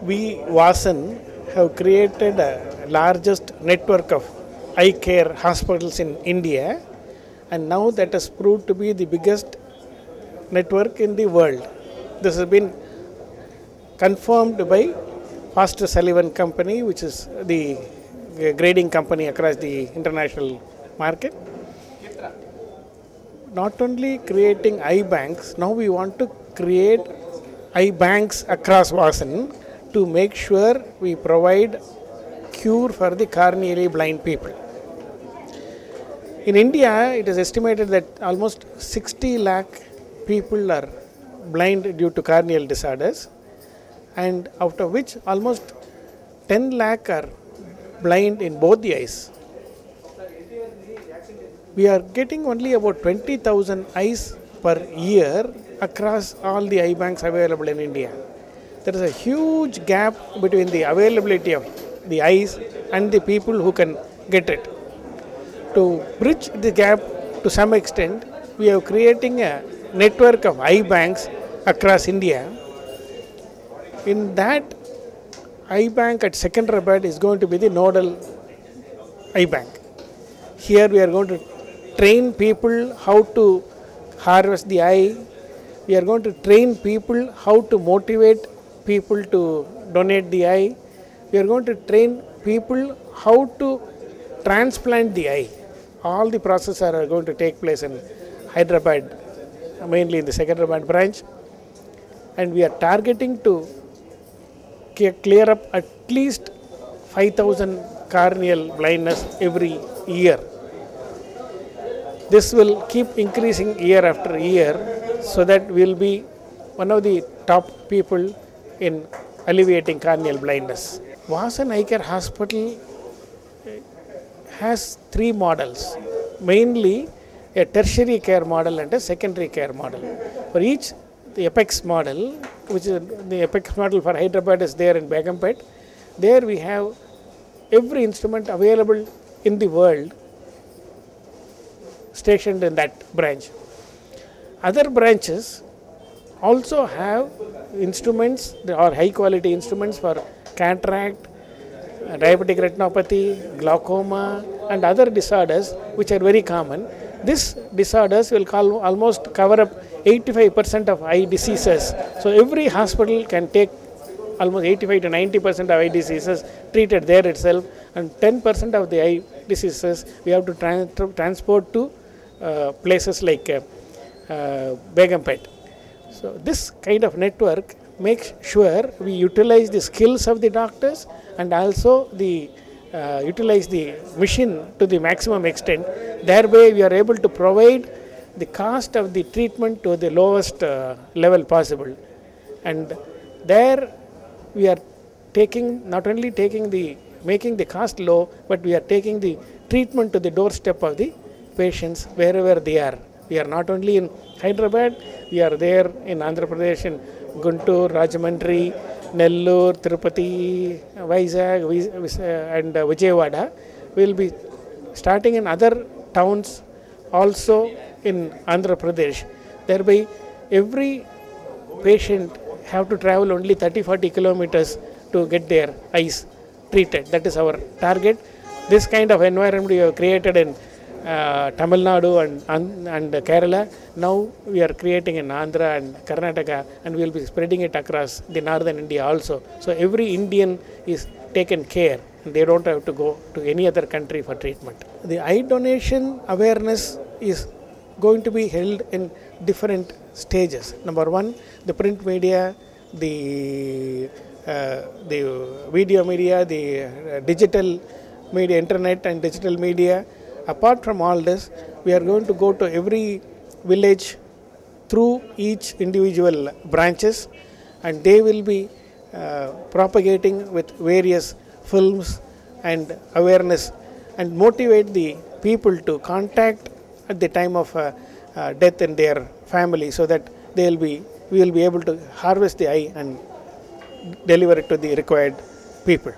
We Vasan have created a largest network of eye care hospitals in India, and now that has proved to be the biggest network in the world. This has been confirmed by Foster Sullivan Company, which is the grading company across the international market. Not only creating eye banks, now we want to create eye banks across Vasan to make sure we provide cure for the corneally blind people. In India, it is estimated that almost 60 lakh people are blind due to corneal disorders, and out of which almost 10 lakh are blind in both the eyes. We are getting only about 20,000 eyes per year across all the eye banks available in India. There is a huge gap between the availability of the eyes and the people who can get it. To bridge the gap to some extent, we are creating a network of eye banks across India. In that eye bank at Secunderabad is going to be the nodal eye bank. Here we are going to train people how to harvest the eye. We are going to train people how to motivate people to donate the eye. We are going to train people how to transplant the eye. All the processes are going to take place in Hyderabad, mainly in the Secunderabad branch, and we are targeting to clear up at least 5,000 corneal blindness every year. This will keep increasing year after year, so that we will be one of the top people in alleviating corneal blindness. Vasan Eye Care Hospital has three models, mainly a tertiary care model and a secondary care model. For each, the Apex model, which is the Apex model for Hyderabad, is there in Begumpet. There we have every instrument available in the world stationed in that branch. Other branches also have instruments or high quality instruments for cataract, diabetic retinopathy, glaucoma and other disorders which are very common. These disorders will almost cover up 85% of eye diseases. So every hospital can take almost 85 to 90% of eye diseases treated there itself, and 10% of the eye diseases we have to transport to places like Begumpet. So this kind of network makes sure we utilize the skills of the doctors and also the utilize the machine to the maximum extent. Thereby we are able to provide the cost of the treatment to the lowest level possible. And there we are taking, not only making the cost low, but we are taking the treatment to the doorstep of the patients wherever they are. We are not only in Hyderabad, we are there in Andhra Pradesh, in Guntur, Rajahmundry, Nellore, Tirupati, Vizag and Vijayawada. We will be starting in other towns also in Andhra Pradesh. Thereby every patient have to travel only 30-40 kilometers to get their eyes treated. That is our target. This kind of environment we have created in Tamil Nadu and Kerala. Now we are creating in Andhra and Karnataka, and we will be spreading it across the northern India also. So every Indian is taken care, and they don't have to go to any other country for treatment. The eye donation awareness is going to be held in different stages. Number one, the print media, the video media, the digital media, internet and digital media. Apart from all this, we are going to go to every village through each individual branches, and they will be propagating with various films and awareness and motivate the people to contact at the time of death in their family, so that we will be able to harvest the eye and deliver it to the required people.